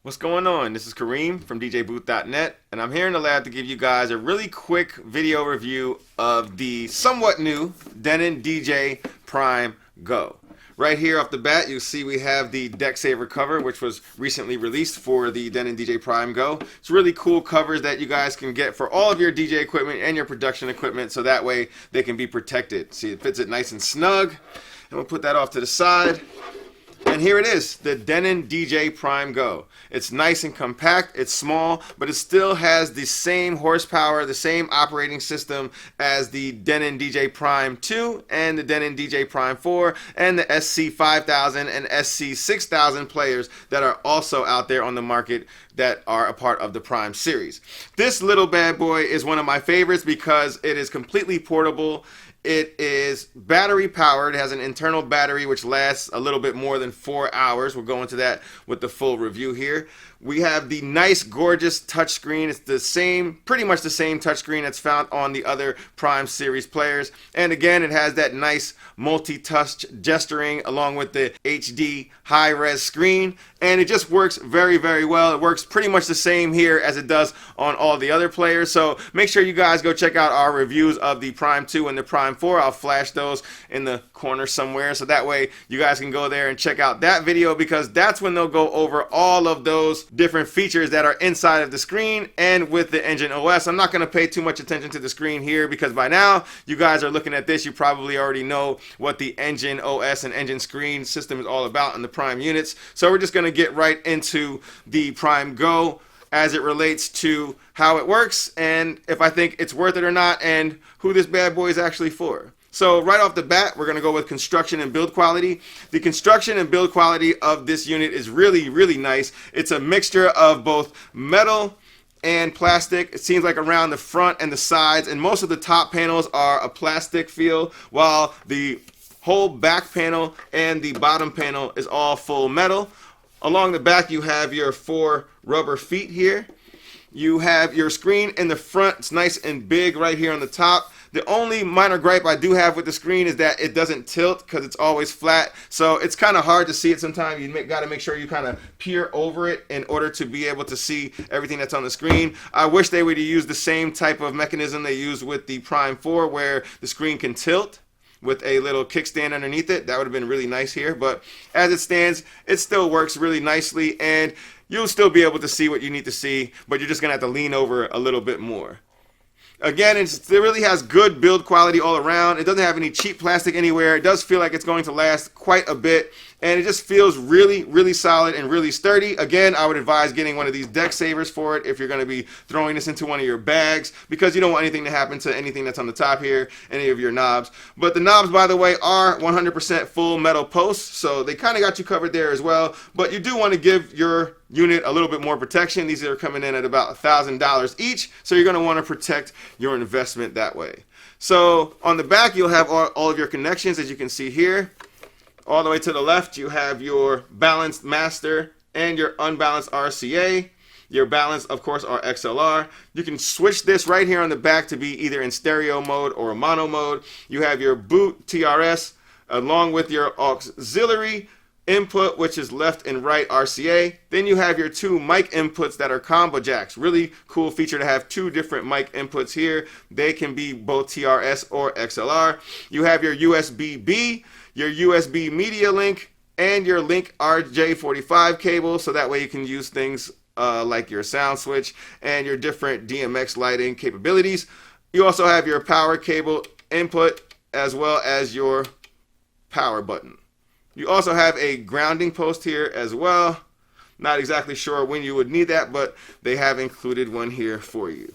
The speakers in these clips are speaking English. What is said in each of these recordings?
What's going on? This is Kareem from djbooth.net, and I'm here in the lab to give you guys a really quick video review of the somewhat new Denon DJ PRIME GO. Right here off the bat, you'll see we have the Deck Saver cover, which was recently released for the Denon DJ PRIME GO. It's really cool covers that you guys can get for all of your DJ equipment and your production equipment, so that way they can be protected. See, it fits it nice and snug, and we'll put that off to the side. And here it is, the Denon DJ PRIME GO. It's nice and compact, it's small, but it still has the same horsepower, the same operating system as the Denon DJ PRIME 2 and the Denon DJ PRIME 4 and the SC5000 and SC6000 players that are also out there on the market that are a part of the PRIME series. This little bad boy is one of my favorites because it is completely portable. It is battery powered. It has an internal battery which lasts a little bit more than 4 hours. We'll go into that with the full review here. We have the nice, gorgeous touchscreen. It's the same, pretty much the same touchscreen that's found on the other PRIME series players. And again, it has that nice multi-touch gesturing along with the HD high-res screen. And it just works very, very well. It works pretty much the same here as it does on all the other players. So make sure you guys go check out our reviews of the PRIME 2 and the PRIME 4. I'll flash those in the corner somewhere, so that way you guys can go there and check out that video, because that's when they'll go over all of those different features that are inside of the screen and with the engine OS. I'm not going to pay too much attention to the screen here, because by now you guys are looking at this, you probably already know what the engine OS and engine screen system is all about in the PRIME units. So we're just going to get right into the PRIME GO as it relates to how it works and if I think it's worth it or not and who this bad boy is actually for. So right off the bat, we're going to go with construction and build quality. The construction and build quality of this unit is really, really nice. It's a mixture of both metal and plastic. It seems like around the front and the sides, and most of the top panels are a plastic feel, while the whole back panel and the bottom panel is all full metal. Along the back, you have your 4 rubber feet here. You have your screen in the front. It's nice and big right here on the top. The only minor gripe I do have with the screen is that it doesn't tilt because it's always flat. So it's kind of hard to see it sometimes. You got to make sure you kind of peer over it in order to be able to see everything that's on the screen. I wish they would use the same type of mechanism they used with the PRIME 4, where the screen can tilt with a little kickstand underneath it. That would have been really nice here. But as it stands, it still works really nicely, and you'll still be able to see what you need to see, but you're just going to have to lean over a little bit more. Again, it really has good build quality all around. It doesn't have any cheap plastic anywhere. It does feel like it's going to last quite a bit, and it just feels really, really solid and really sturdy. Again, I would advise getting one of these deck savers for it if you're going to be throwing this into one of your bags, because you don't want anything to happen to anything that's on the top here, any of your knobs. But the knobs, by the way, are 100% full metal posts, so they kind of got you covered there as well. But you do want to give your unit a little bit more protection. These are coming in at about $1,000 each, so you're going to want to protect your investment that way. So on the back, you'll have all of your connections, as you can see here. All the way to the left, you have your balanced master and your unbalanced RCA. Your balance, of course, are XLR. You can switch this right here on the back to be either in stereo mode or mono mode. You have your boot TRS along with your auxiliary input, which is left and right RCA. Then you have your 2 mic inputs that are combo jacks. Really cool feature to have 2 different mic inputs here. They can be both TRS or XLR. You have your USB-B, your USB media link, and your link RJ45 cable, so that way you can use things like your sound switch and your different DMX lighting capabilities. You also have your power cable input as well as your power button. You also have a grounding post here as well. Not exactly sure when you would need that, but they have included one here for you.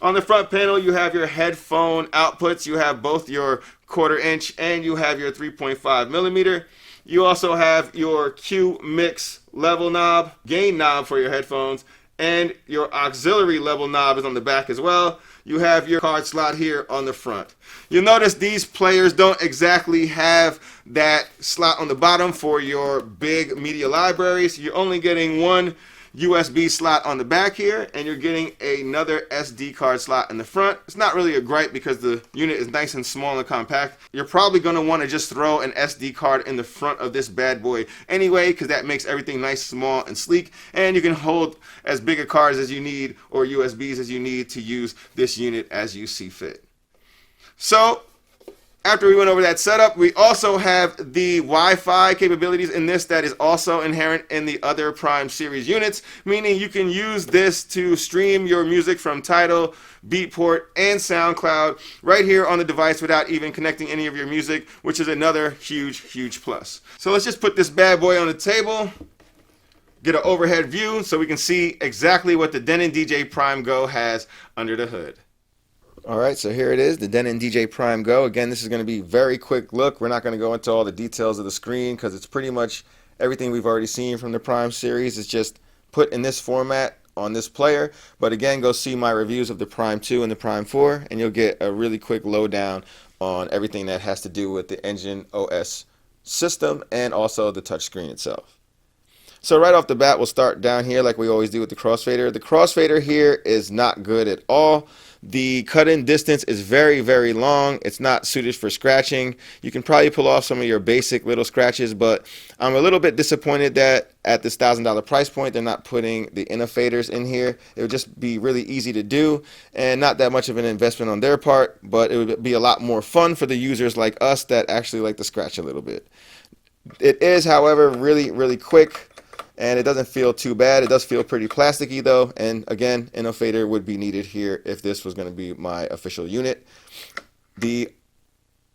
On the front panel, you have your headphone outputs. You have both your 1/4 inch and you have your 3.5 millimeter. You also have your Q mix level knob, gain knob for your headphones, and your auxiliary level knob is on the back as well. You have your card slot here on the front. You'll notice these players don't exactly have that slot on the bottom for your big media libraries. You're only getting one USB slot on the back here, and you're getting another SD card slot in the front. It's not really a gripe because the unit is nice and small and compact. You're probably going to want to just throw an SD card in the front of this bad boy anyway, because that makes everything nice, small, and sleek, and you can hold as big a cards as you need or USBs as you need to use this unit as you see fit. So after we went over that setup, we also have the Wi-Fi capabilities in this that is also inherent in the other Prime series units, meaning you can use this to stream your music from Tidal, Beatport, and Soundcloud right here on the device without even connecting any of your music, which is another huge plus. So let's just put this bad boy on the table, get an overhead view so we can see exactly what the Denon DJ PRIME GO has under the hood. Alright, so here it is, the Denon DJ PRIME GO. Again, this is going to be a very quick look. We're not going to go into all the details of the screen because it's pretty much everything we've already seen from the Prime series. It's just put in this format on this player. But again, go see my reviews of the Prime 2 and the Prime 4 and you'll get a really quick lowdown on everything that has to do with the engine OS system and also the touchscreen itself. So right off the bat, we'll start down here like we always do with the Crossfader. The Crossfader here is not good at all. The cut-in distance is very long. It's not suited for scratching. You can probably pull off some of your basic little scratches, but I'm a little bit disappointed that at this $1,000 price point they're not putting the inner-faders in here. It would just be really easy to do and not that much of an investment on their part, but it would be a lot more fun for the users like us that actually like to scratch a little bit. It is, however, really quick. And it doesn't feel too bad. It does feel pretty plasticky though. And again, fader would be needed here if this was going to be my official unit. The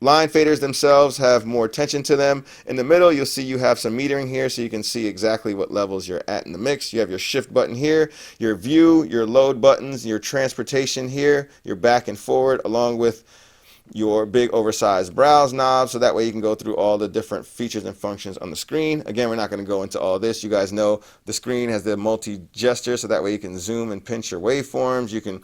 line faders themselves have more tension to them. In the middle, you'll see you have some metering here so you can see exactly what levels you're at in the mix. You have your shift button here, your view, your load buttons, your transportation here, your back and forward, along with your big oversized browse knob, so that way you can go through all the different features and functions on the screen. Again, we're not going to go into all this. You guys know the screen has the multi-gesture, so that way you can zoom and pinch your waveforms. You can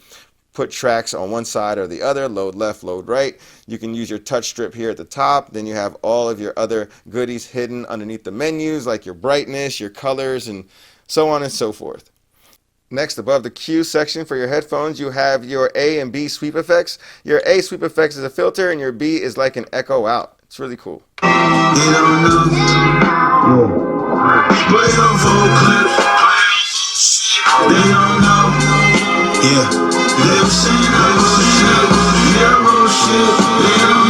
put tracks on one side or the other, load left, load right. You can use your touch strip here at the top. Then you have all of your other goodies hidden underneath the menus, like your brightness, your colors, and so on and so forth. Next, above the Q section for your headphones, you have your A and B sweep effects. Your A sweep effects is a filter, and your B is like an echo out. It's really cool. They don't know. Play them full clips. They don't know. Yeah. They were saying I was shit. Yeah, bullshit. They don't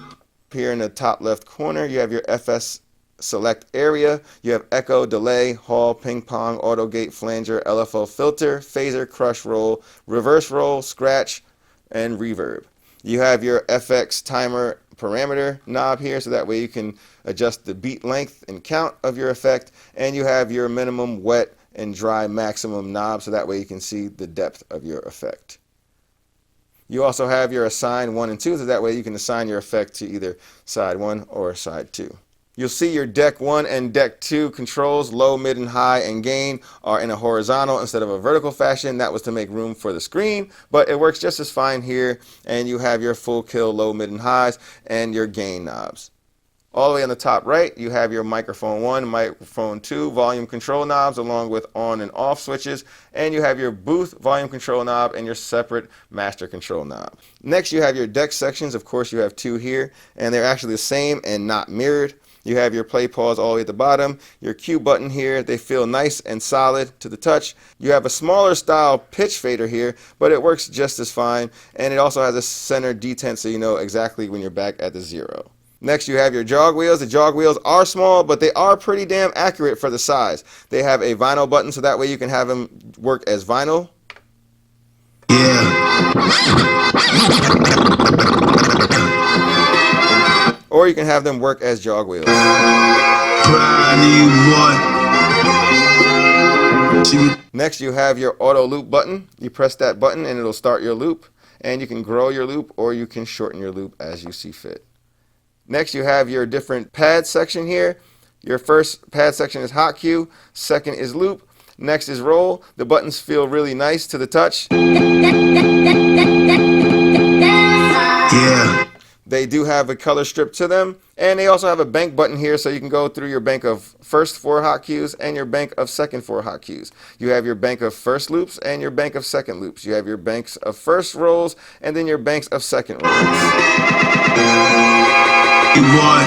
know. Here in the top left corner, you have your FS select area. You have echo, delay, hall, ping pong, auto gate, flanger, LFO filter, phaser, crush roll, reverse roll, scratch, and reverb. You have your FX timer parameter knob here, so that way you can adjust the beat length and count of your effect, and you have your minimum, wet, and dry maximum knob, so that way you can see the depth of your effect. You also have your assign 1 and 2, so that way you can assign your effect to either side 1 or side 2. You'll see your deck 1 and deck 2 controls, low, mid, and high, and gain are in a horizontal instead of a vertical fashion. That was to make room for the screen, but it works just as fine here. And you have your full kill, low, mid, and highs, and your gain knobs. All the way on the top right, you have your microphone 1, microphone 2 volume control knobs along with on and off switches, and you have your booth volume control knob and your separate master control knob. Next, you have your deck sections. Of course, you have 2 here, and they're actually the same and not mirrored. You have your play pause all the way at the bottom, your Q button here. They feel nice and solid to the touch. You have a smaller style pitch fader here, but it works just as fine, and it also has a center detent so you know exactly when you're back at the 0. Next, you have your jog wheels. The jog wheels are small, but they are pretty damn accurate for the size. They have a vinyl button, so that way you can have them work as vinyl. Yeah. Or you can have them work as jog wheels. Next, you have your auto loop button. You press that button and it'll start your loop. And you can grow your loop or you can shorten your loop as you see fit. Next, you have your different pad section here. Your first pad section is hot cue. Second is loop. Next is roll. The buttons feel really nice to the touch. Yeah. They do have a color strip to them, and they also have a bank button here, so you can go through your bank of first 4 hot cues and your bank of second 4 hot cues. You have your bank of first loops and your bank of second loops. You have your banks of first rolls and then your banks of second rolls. Hey boy.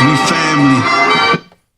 We family.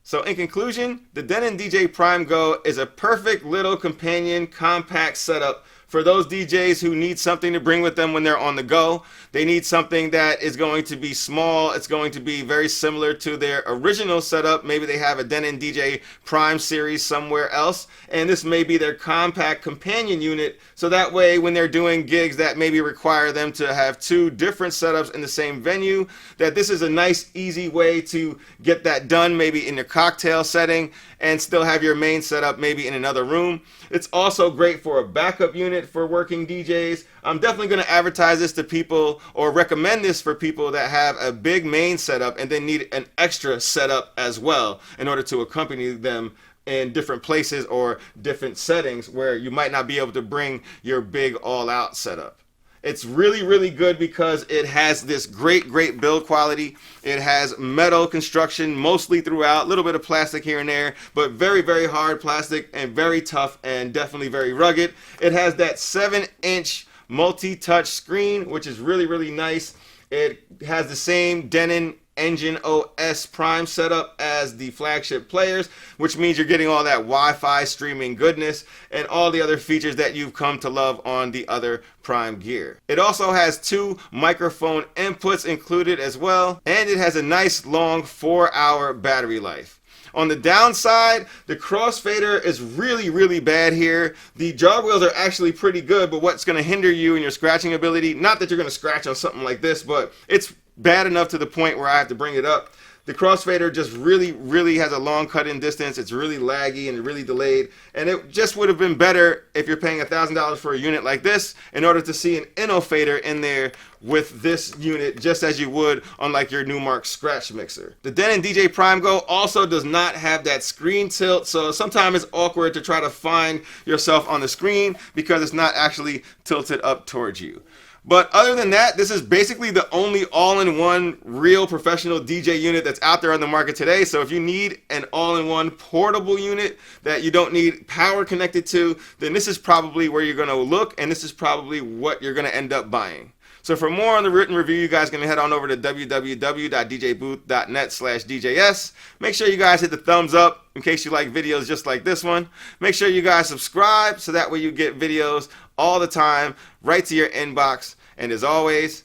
So in conclusion, the Denon DJ Prime Go is a perfect little companion compact setup for those DJs who need something to bring with them when they're on the go. They need something that is going to be small. It's going to be very similar to their original setup. Maybe they have a Denon DJ Prime series somewhere else, and this may be their compact companion unit, so that way when they're doing gigs that maybe require them to have 2 different setups in the same venue, that this is a nice easy way to get that done, maybe in your cocktail setting, and still have your main setup maybe in another room. It's also great for a backup unit for working DJs. I'm definitely going to advertise this to people, or recommend this for people that have a big main setup and then need an extra setup as well in order to accompany them in different places or different settings where you might not be able to bring your big all-out setup. It's really, really good because it has this great build quality. It has metal construction mostly throughout, a little bit of plastic here and there, but very, very hard plastic and very tough and definitely very rugged. It has that 7-inch multi-touch screen, which is really, really nice. It has the same Denon Engine OS Prime setup as the flagship players, which means you're getting all that Wi-Fi streaming goodness and all the other features that you've come to love on the other Prime gear. It also has 2 microphone inputs included as well, and it has a nice long 4-hour battery life. On the downside, the crossfader is really, really bad here. The jog wheels are actually pretty good, but what's going to hinder you in your scratching ability, not that you're going to scratch on something like this, but it's bad enough to the point where I have to bring it up. The crossfader just really, really has a long cut-in distance. It's really laggy and really delayed, and it just would have been better if you're paying $1,000 for a unit like this in order to see an innofader in there with this unit, just as you would on like your Newmark scratch mixer. The Denon DJ Prime Go also does not have that screen tilt, so sometimes it's awkward to try to find yourself on the screen because it's not actually tilted up towards you. But other than that, this is basically the only all-in-one real professional DJ unit that's out there on the market today. So if you need an all-in-one portable unit that you don't need power connected to, then this is probably where you're going to look, and this is probably what you're going to end up buying. So for more on the written review, you guys can head on over to www.djbooth.net/DJS. Make sure you guys hit the thumbs up in case you like videos just like this one. Make sure you guys subscribe so that way you get videos all the time right to your inbox. And as always,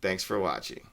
thanks for watching.